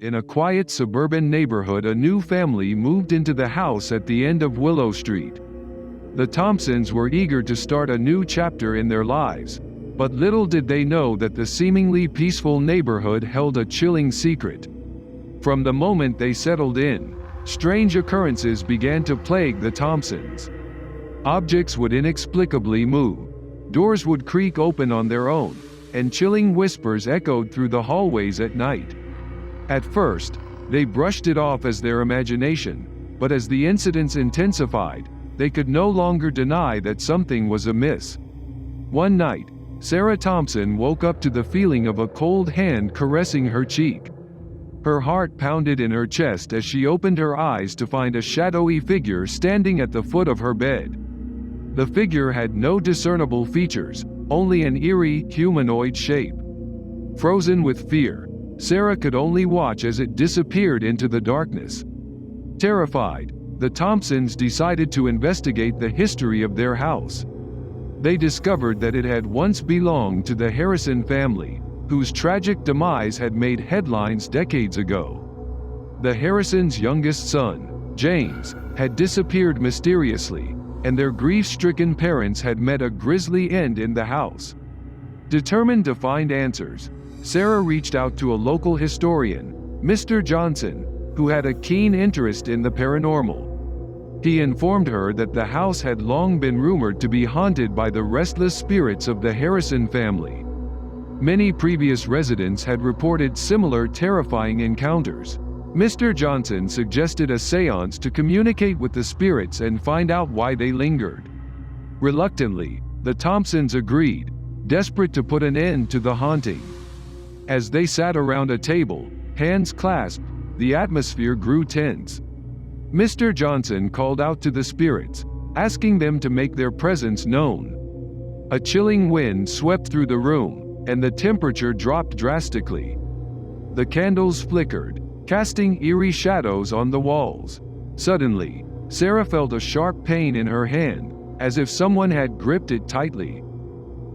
In a quiet suburban neighborhood, a new family moved into the house at the end of Willow Street. The Thompsons were eager to start a new chapter in their lives, but little did they know that the seemingly peaceful neighborhood held a chilling secret. From the moment they settled in, strange occurrences began to plague the Thompsons. Objects would inexplicably move, doors would creak open on their own, and chilling whispers echoed through the hallways at night. At first, they brushed it off as their imagination, but as the incidents intensified, they could no longer deny that something was amiss. One night, Sarah Thompson woke up to the feeling of a cold hand caressing her cheek. Her heart pounded in her chest as she opened her eyes to find a shadowy figure standing at the foot of her bed. The figure had no discernible features, only an eerie, humanoid shape. Frozen with fear, Sarah could only watch as it disappeared into the darkness. Terrified, the Thompsons decided to investigate the history of their house. They discovered that it had once belonged to the Harrison family, whose tragic demise had made headlines decades ago. The Harrisons' youngest son, James, had disappeared mysteriously, and their grief-stricken parents had met a grisly end in the house. Determined to find answers, Sarah reached out to a local historian, Mr. Johnson, who had a keen interest in the paranormal. He informed her that the house had long been rumored to be haunted by the restless spirits of the Harrison family. Many previous residents had reported similar terrifying encounters. Mr. Johnson suggested a seance to communicate with the spirits and find out why they lingered. Reluctantly, the Thompsons agreed, desperate to put an end to the haunting. As they sat around a table, hands clasped, the atmosphere grew tense. Mr. Johnson called out to the spirits, asking them to make their presence known. A chilling wind swept through the room, and the temperature dropped drastically. The candles flickered, casting eerie shadows on the walls. Suddenly, Sarah felt a sharp pain in her hand, as if someone had gripped it tightly.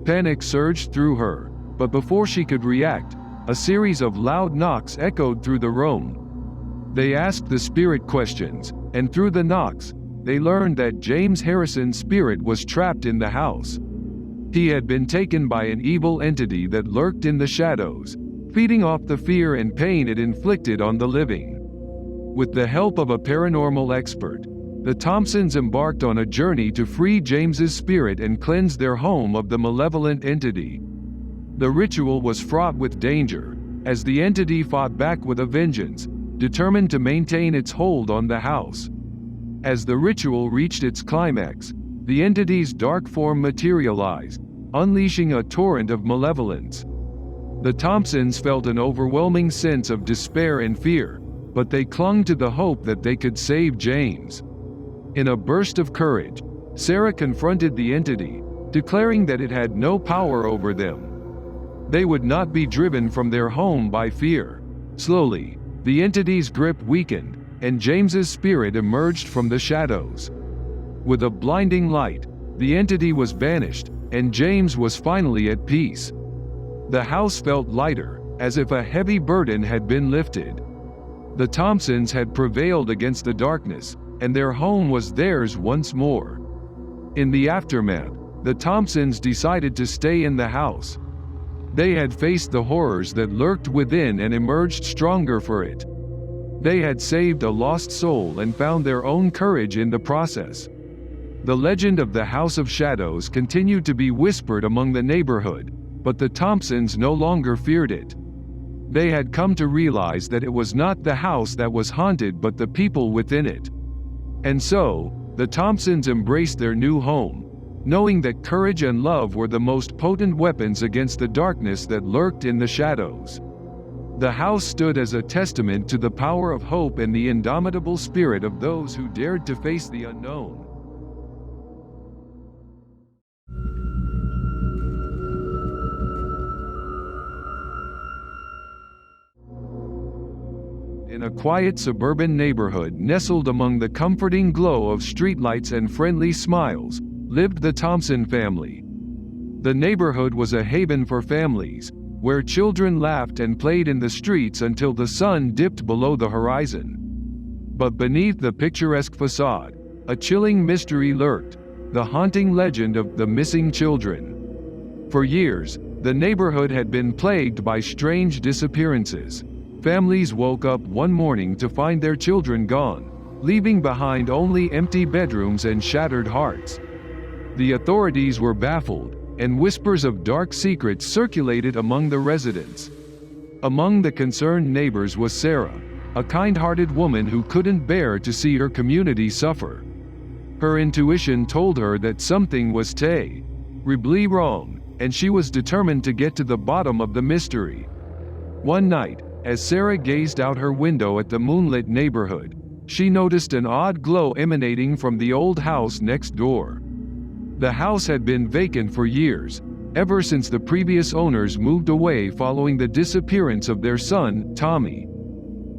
Panic surged through her, but before she could react, a series of loud knocks echoed through the room. They asked the spirit questions, and through the knocks, they learned that James Harrison's spirit was trapped in the house. He had been taken by an evil entity that lurked in the shadows, feeding off the fear and pain it inflicted on the living. With the help of a paranormal expert, the Thompsons embarked on a journey to free James's spirit and cleanse their home of the malevolent entity. The ritual was fraught with danger, as the entity fought back with a vengeance, determined to maintain its hold on the house. As the ritual reached its climax, the entity's dark form materialized, unleashing a torrent of malevolence. The Thompsons felt an overwhelming sense of despair and fear, but they clung to the hope that they could save James. In a burst of courage, Sarah confronted the entity, declaring that it had no power over them. They would not be driven from their home by fear. Slowly, the entity's grip weakened, and James's spirit emerged from the shadows. With a blinding light, the entity was vanished, and James was finally at peace. The house felt lighter, as if a heavy burden had been lifted. The Thompsons had prevailed against the darkness, and their home was theirs once more. In the aftermath, the Thompsons decided to stay in the house. They had faced the horrors that lurked within and emerged stronger for it. They had saved a lost soul and found their own courage in the process. The legend of the House of Shadows continued to be whispered among the neighborhood, but the Thompsons no longer feared it. They had come to realize that it was not the house that was haunted but the people within it. And so, the Thompsons embraced their new home, knowing that courage and love were the most potent weapons against the darkness that lurked in the shadows. The house stood as a testament to the power of hope and the indomitable spirit of those who dared to face the unknown. In a quiet suburban neighborhood nestled among the comforting glow of streetlights and friendly smiles, lived the Thompson family. The neighborhood was a haven for families, where children laughed and played in the streets until the sun dipped below the horizon. But beneath the picturesque facade, a chilling mystery lurked, the haunting legend of the missing children. For years, the neighborhood had been plagued by strange disappearances. Families woke up one morning to find their children gone, leaving behind only empty bedrooms and shattered hearts. The authorities were baffled, and whispers of dark secrets circulated among the residents. Among the concerned neighbors was Sarah, a kind-hearted woman who couldn't bear to see her community suffer. Her intuition told her that something was terribly wrong, and she was determined to get to the bottom of the mystery. One night, as Sarah gazed out her window at the moonlit neighborhood, she noticed an odd glow emanating from the old house next door. The house had been vacant for years, ever since the previous owners moved away following the disappearance of their son, Tommy.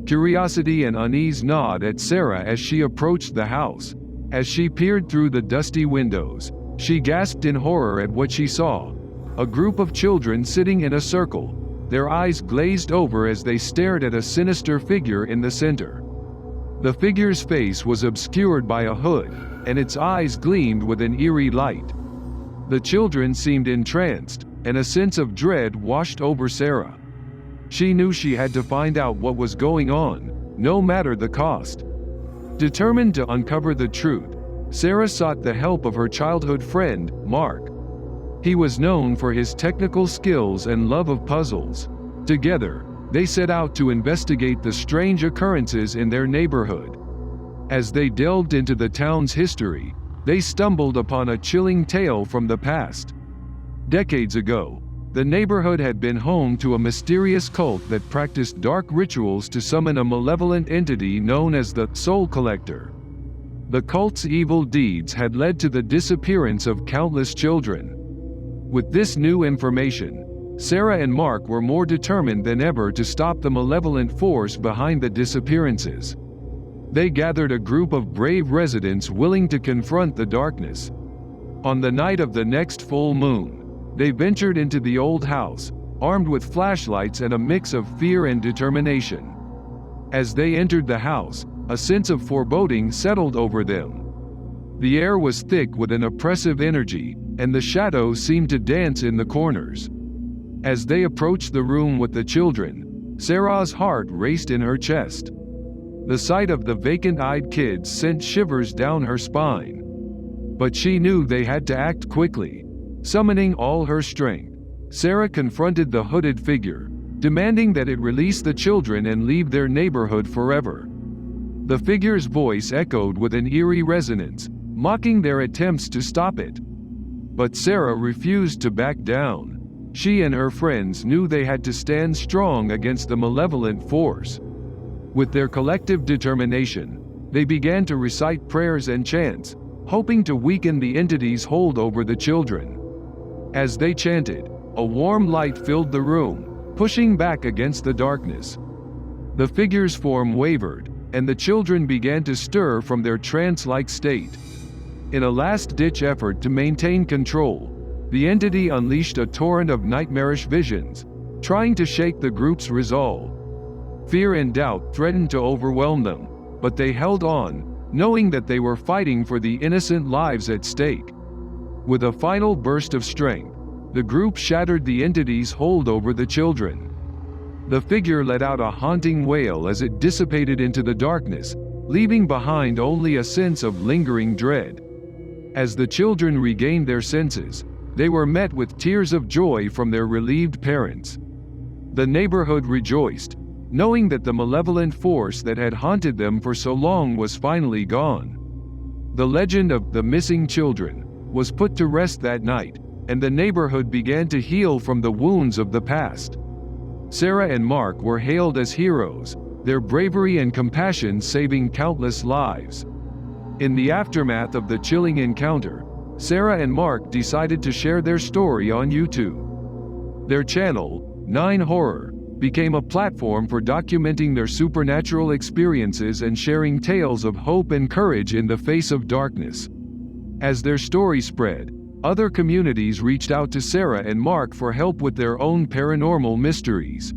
Curiosity and unease gnawed at Sarah as she approached the house. As she peered through the dusty windows, she gasped in horror at what she saw. A group of children sitting in a circle, their eyes glazed over as they stared at a sinister figure in the center. The figure's face was obscured by a hood, and its eyes gleamed with an eerie light. The children seemed entranced, and a sense of dread washed over Sarah. She knew she had to find out what was going on, no matter the cost. Determined to uncover the truth, Sarah sought the help of her childhood friend, Mark. He was known for his technical skills and love of puzzles. Together, they set out to investigate the strange occurrences in their neighborhood. As they delved into the town's history, they stumbled upon a chilling tale from the past. Decades ago, the neighborhood had been home to a mysterious cult that practiced dark rituals to summon a malevolent entity known as the Soul Collector. The cult's evil deeds had led to the disappearance of countless children. With this new information, Sarah and Mark were more determined than ever to stop the malevolent force behind the disappearances. They gathered a group of brave residents willing to confront the darkness. On the night of the next full moon, they ventured into the old house, armed with flashlights and a mix of fear and determination. As they entered the house, a sense of foreboding settled over them. The air was thick with an oppressive energy, and the shadows seemed to dance in the corners. As they approached the room with the children, Sarah's heart raced in her chest. The sight of the vacant-eyed kids sent shivers down her spine. But she knew they had to act quickly. Summoning all her strength, Sarah confronted the hooded figure, demanding that it release the children and leave their neighborhood forever. The figure's voice echoed with an eerie resonance, mocking their attempts to stop it. But Sarah refused to back down. She and her friends knew they had to stand strong against the malevolent force. With their collective determination, they began to recite prayers and chants, hoping to weaken the entity's hold over the children. As they chanted, a warm light filled the room, pushing back against the darkness. The figure's form wavered, and the children began to stir from their trance-like state. In a last-ditch effort to maintain control, the entity unleashed a torrent of nightmarish visions, trying to shake the group's resolve. Fear and doubt threatened to overwhelm them, but they held on, knowing that they were fighting for the innocent lives at stake. With a final burst of strength, the group shattered the entity's hold over the children. The figure let out a haunting wail as it dissipated into the darkness, leaving behind only a sense of lingering dread. As the children regained their senses, they were met with tears of joy from their relieved parents. The neighborhood rejoiced, knowing that the malevolent force that had haunted them for so long was finally gone. The legend of the missing children was put to rest that night, and the neighborhood began to heal from the wounds of the past. Sarah and Mark were hailed as heroes, their bravery and compassion saving countless lives. In the aftermath of the chilling encounter, Sarah and Mark decided to share their story on YouTube. Their channel, 9 Horror, became a platform for documenting their supernatural experiences and sharing tales of hope and courage in the face of darkness. As their story spread, Other communities reached out to Sarah and Mark for help with their own paranormal mysteries.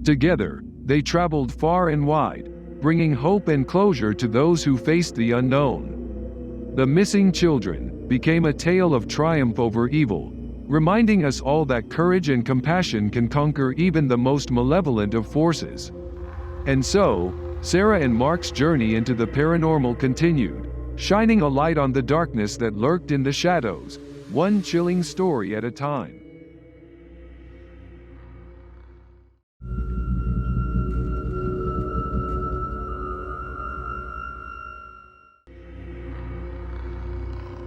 Together, they traveled far and wide, bringing hope and closure to those who faced the unknown. The Missing Children became a tale of triumph over evil, reminding us all that courage and compassion can conquer even the most malevolent of forces. And so, Sarah and Mark's journey into the paranormal continued, shining a light on the darkness that lurked in the shadows, one chilling story at a time.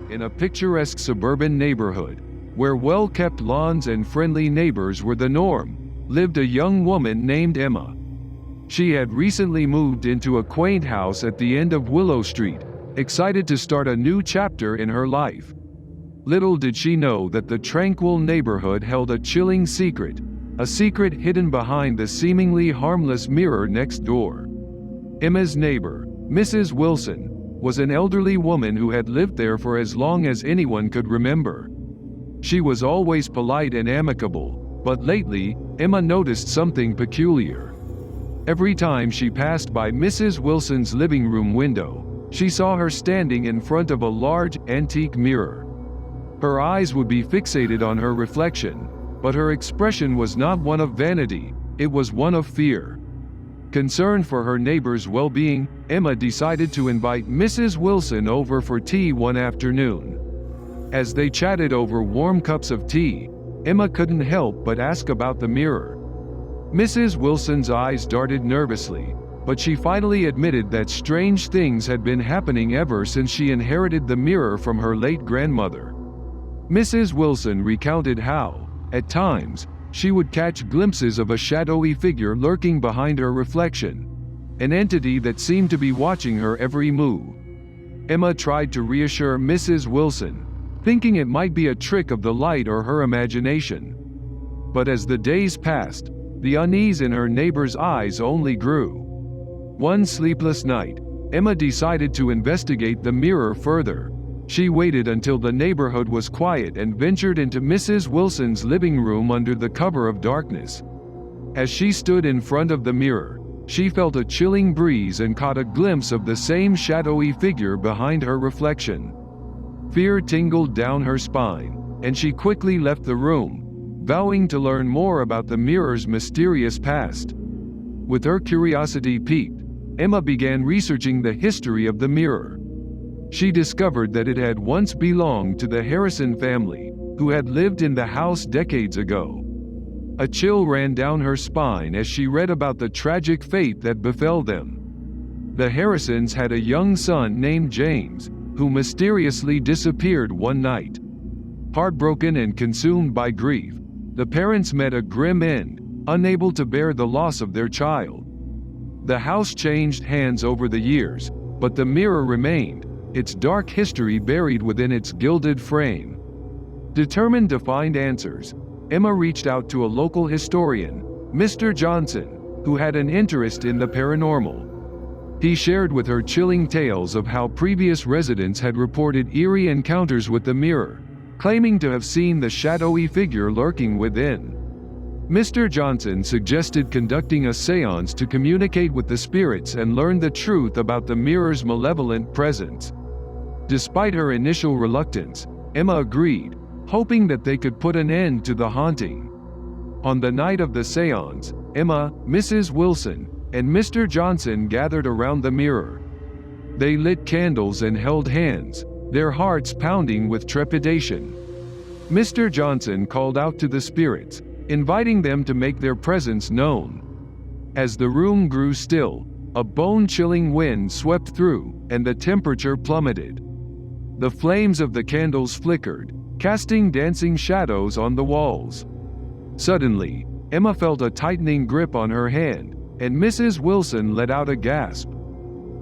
In a picturesque suburban neighborhood, where well-kept lawns and friendly neighbors were the norm, lived a young woman named Emma. She had recently moved into a quaint house at the end of Willow Street, excited to start a new chapter in her life. Little did she know that the tranquil neighborhood held a chilling secret, a secret hidden behind the seemingly harmless mirror next door. Emma's neighbor, Mrs. Wilson, was an elderly woman who had lived there for as long as anyone could remember. She was always polite and amicable, but lately, Emma noticed something peculiar. Every time she passed by Mrs. Wilson's living room window, she saw her standing in front of a large, antique mirror. Her eyes would be fixated on her reflection, but her expression was not one of vanity, it was one of fear. Concerned for her neighbor's well-being, Emma decided to invite Mrs. Wilson over for tea one afternoon. As they chatted over warm cups of tea, Emma couldn't help but ask about the mirror. Mrs. Wilson's eyes darted nervously, but she finally admitted that strange things had been happening ever since she inherited the mirror from her late grandmother. Mrs. Wilson recounted how, at times, she would catch glimpses of a shadowy figure lurking behind her reflection, an entity that seemed to be watching her every move. Emma tried to reassure Mrs. Wilson, thinking it might be a trick of the light or her imagination. But as the days passed, the unease in her neighbor's eyes only grew. One sleepless night, Emma decided to investigate the mirror further. She waited until the neighborhood was quiet and ventured into Mrs. Wilson's living room under the cover of darkness. As she stood in front of the mirror, she felt a chilling breeze and caught a glimpse of the same shadowy figure behind her reflection. Fear tingled down her spine, and she quickly left the room, vowing to learn more about the mirror's mysterious past. With her curiosity piqued, Emma began researching the history of the mirror. She discovered that it had once belonged to the Harrison family, who had lived in the house decades ago. A chill ran down her spine as she read about the tragic fate that befell them. The Harrisons had a young son named James, who mysteriously disappeared one night. Heartbroken and consumed by grief, the parents met a grim end, unable to bear the loss of their child. The house changed hands over the years, but the mirror remained, its dark history buried within its gilded frame. Determined to find answers, Emma reached out to a local historian, Mr. Johnson, who had an interest in the paranormal. He shared with her chilling tales of how previous residents had reported eerie encounters with the mirror, claiming to have seen the shadowy figure lurking within. Mr. Johnson suggested conducting a séance to communicate with the spirits and learn the truth about the mirror's malevolent presence. Despite her initial reluctance, Emma agreed, hoping that they could put an end to the haunting. On the night of the séance, Emma, Mrs. Wilson, and Mr. Johnson gathered around the mirror. They lit candles and held hands, their hearts pounding with trepidation. Mr. Johnson called out to the spirits, inviting them to make their presence known. As the room grew still, a bone-chilling wind swept through, and the temperature plummeted. The flames of the candles flickered, casting dancing shadows on the walls. Suddenly, Emma felt a tightening grip on her hand, and Mrs. Wilson let out a gasp.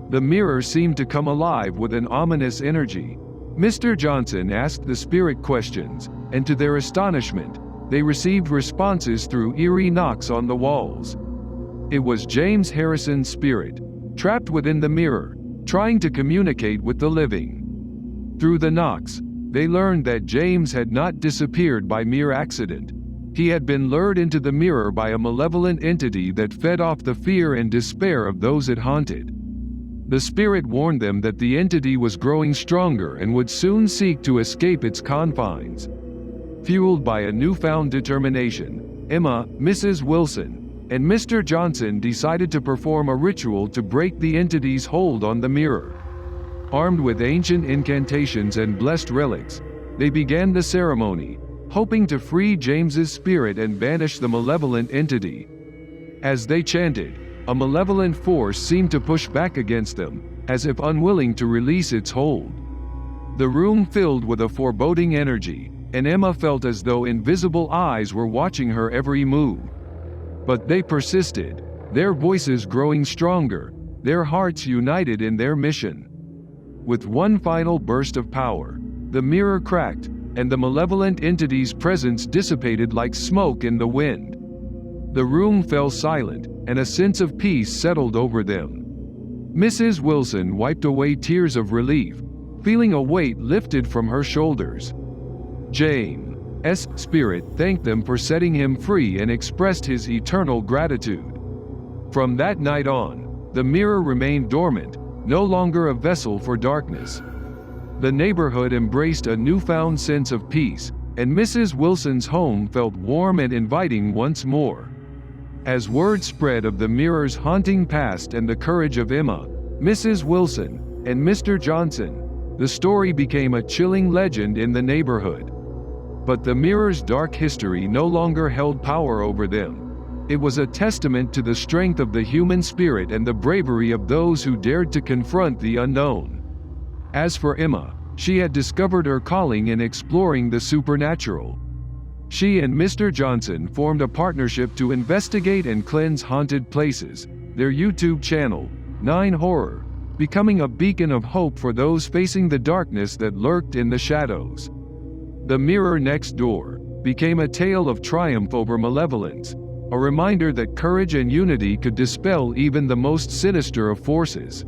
The mirror seemed to come alive with an ominous energy. Mr. Johnson asked the spirit questions, and to their astonishment, they received responses through eerie knocks on the walls. It was James Harrison's spirit, trapped within the mirror, trying to communicate with the living. Through the knocks, they learned that James had not disappeared by mere accident. He had been lured into the mirror by a malevolent entity that fed off the fear and despair of those it haunted. The spirit warned them that the entity was growing stronger and would soon seek to escape its confines. Fueled by a newfound determination, Emma, Mrs. Wilson, and Mr. Johnson decided to perform a ritual to break the entity's hold on the mirror. Armed with ancient incantations and blessed relics, they began the ceremony, hoping to free James's spirit and banish the malevolent entity. As they chanted, a malevolent force seemed to push back against them, as if unwilling to release its hold. The room filled with a foreboding energy, and Emma felt as though invisible eyes were watching her every move. But they persisted, their voices growing stronger, their hearts united in their mission. With one final burst of power, the mirror cracked, and the malevolent entity's presence dissipated like smoke in the wind. The room fell silent, and a sense of peace settled over them. Mrs. Wilson wiped away tears of relief, feeling a weight lifted from her shoulders. James' spirit thanked them for setting him free and expressed his eternal gratitude. From that night on, the mirror remained dormant, no longer a vessel for darkness. The neighborhood embraced a newfound sense of peace, and Mrs. Wilson's home felt warm and inviting once more. As word spread of the mirror's haunting past and the courage of Emma, Mrs. Wilson, and Mr. Johnson, the story became a chilling legend in the neighborhood. But the mirror's dark history no longer held power over them. It was a testament to the strength of the human spirit and the bravery of those who dared to confront the unknown. As for Emma, she had discovered her calling in exploring the supernatural. She and Mr. Johnson formed a partnership to investigate and cleanse haunted places, their YouTube channel, 9 Horror, becoming a beacon of hope for those facing the darkness that lurked in the shadows. The Mirror Next Door became a tale of triumph over malevolence, a reminder that courage and unity could dispel even the most sinister of forces.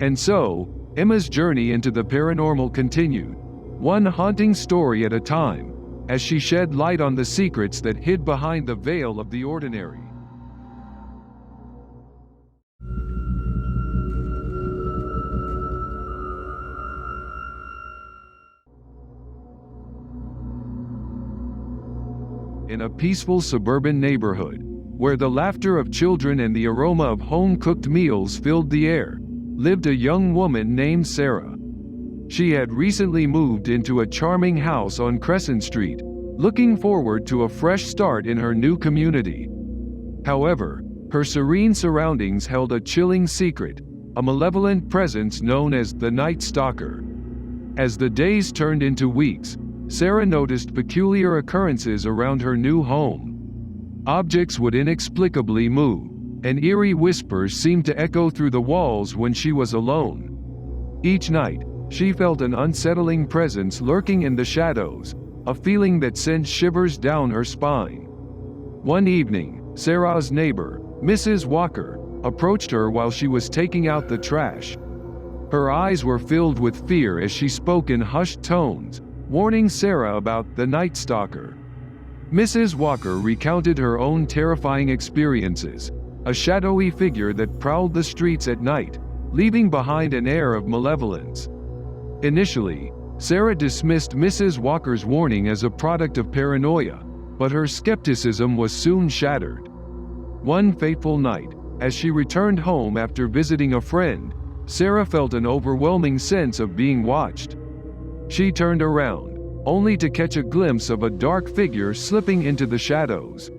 And so, Emma's journey into the paranormal continued, one haunting story at a time, as she shed light on the secrets that hid behind the veil of the ordinary. In a peaceful suburban neighborhood, where the laughter of children and the aroma of home-cooked meals filled the air, lived a young woman named Sarah. She had recently moved into a charming house on Crescent Street, looking forward to a fresh start in her new community. However, her serene surroundings held a chilling secret, a malevolent presence known as the Night Stalker. As the days turned into weeks, Sarah noticed peculiar occurrences around her new home. Objects would inexplicably move, and eerie whispers seemed to echo through the walls when she was alone. Each night, she felt an unsettling presence lurking in the shadows, a feeling that sent shivers down her spine. One evening, Sarah's neighbor, Mrs. Walker, approached her while she was taking out the trash. Her eyes were filled with fear as she spoke in hushed tones, warning Sarah about the Night Stalker. Mrs. Walker recounted her own terrifying experiences, a shadowy figure that prowled the streets at night, leaving behind an air of malevolence. Initially, Sarah dismissed Mrs. Walker's warning as a product of paranoia, but her skepticism was soon shattered. One fateful night, as she returned home after visiting a friend, Sarah felt an overwhelming sense of being watched. She turned around, only to catch a glimpse of a dark figure slipping into the shadows.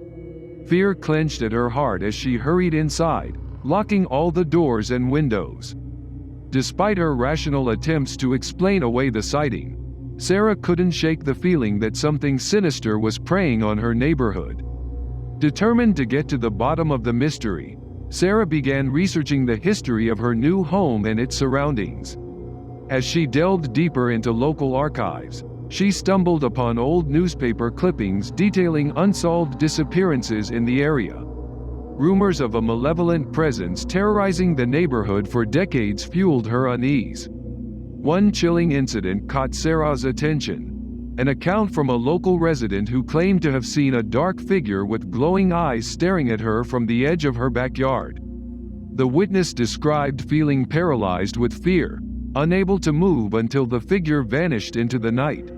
Fear clenched at her heart as she hurried inside, locking all the doors and windows. Despite her rational attempts to explain away the sighting, Sarah couldn't shake the feeling that something sinister was preying on her neighborhood. Determined to get to the bottom of the mystery, Sarah began researching the history of her new home and its surroundings. As she delved deeper into local archives, she stumbled upon old newspaper clippings detailing unsolved disappearances in the area. Rumors of a malevolent presence terrorizing the neighborhood for decades fueled her unease. One chilling incident caught Sarah's attention. An account from a local resident who claimed to have seen a dark figure with glowing eyes staring at her from the edge of her backyard. The witness described feeling paralyzed with fear, unable to move until the figure vanished into the night.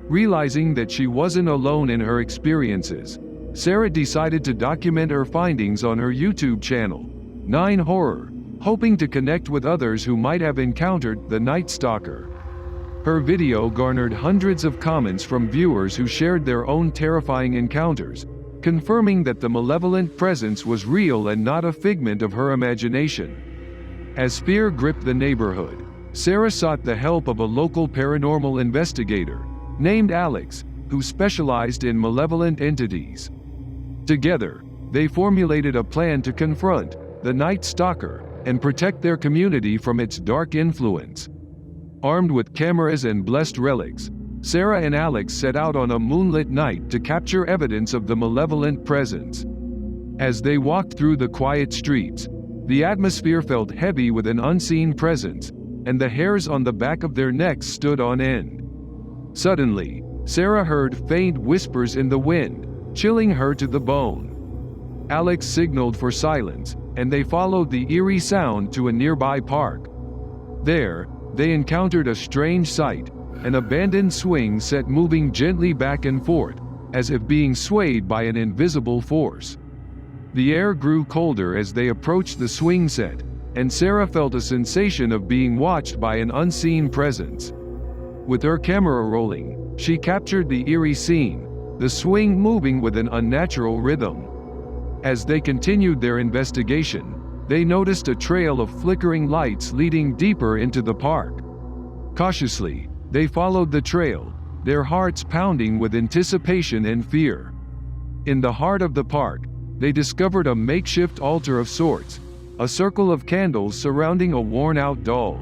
Realizing that she wasn't alone in her experiences, Sarah decided to document her findings on her YouTube channel, 9 Horror, hoping to connect with others who might have encountered the Night Stalker. Her video garnered hundreds of comments from viewers who shared their own terrifying encounters, confirming that the malevolent presence was real and not a figment of her imagination. As fear gripped the neighborhood, Sarah sought the help of a local paranormal investigator, named Alex, who specialized in malevolent entities. Together, they formulated a plan to confront the Night Stalker and protect their community from its dark influence. Armed with cameras and blessed relics, Sarah and Alex set out on a moonlit night to capture evidence of the malevolent presence. As they walked through the quiet streets, the atmosphere felt heavy with an unseen presence, and the hairs on the back of their necks stood on end. Suddenly, Sarah heard faint whispers in the wind, chilling her to the bone. Alex signaled for silence, and they followed the eerie sound to a nearby park. There, they encountered a strange sight, an abandoned swing set moving gently back and forth, as if being swayed by an invisible force. The air grew colder as they approached the swing set, and Sarah felt a sensation of being watched by an unseen presence. With her camera rolling, she captured the eerie scene, the swing moving with an unnatural rhythm. As they continued their investigation, they noticed a trail of flickering lights leading deeper into the park. Cautiously, they followed the trail, their hearts pounding with anticipation and fear. In the heart of the park, they discovered a makeshift altar of sorts, a circle of candles surrounding a worn-out doll.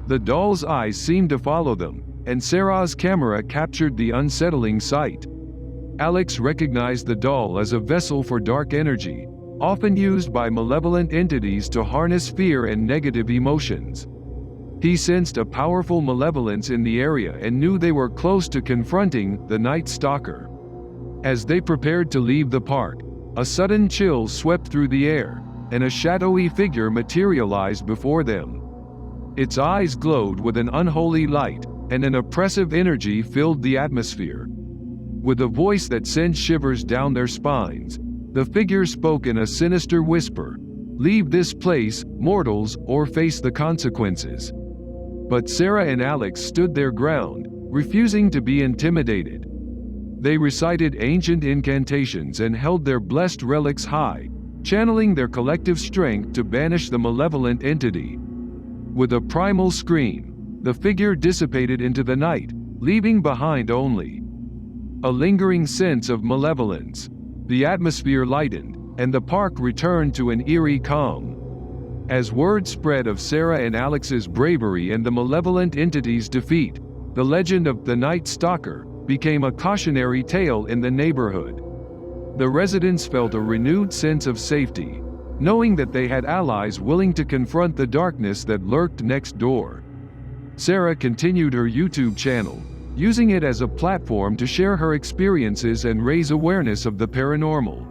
The doll's eyes seemed to follow them, and Sarah's camera captured the unsettling sight. Alex recognized the doll as a vessel for dark energy, often used by malevolent entities to harness fear and negative emotions. He sensed a powerful malevolence in the area and knew they were close to confronting the Night Stalker. As they prepared to leave the park, a sudden chill swept through the air, and a shadowy figure materialized before them. Its eyes glowed with an unholy light, and an oppressive energy filled the atmosphere. With a voice that sent shivers down their spines, the figure spoke in a sinister whisper, "Leave this place, mortals, or face the consequences." But Sarah and Alex stood their ground, refusing to be intimidated. They recited ancient incantations and held their blessed relics high, channeling their collective strength to banish the malevolent entity. With a primal scream, the figure dissipated into the night, leaving behind only a lingering sense of malevolence. The atmosphere lightened, and the park returned to an eerie calm. As word spread of Sarah and Alex's bravery and the malevolent entity's defeat, the legend of the Night Stalker became a cautionary tale in the neighborhood. The residents felt a renewed sense of safety, knowing that they had allies willing to confront the darkness that lurked next door. Sarah continued her YouTube channel, using it as a platform to share her experiences and raise awareness of the paranormal.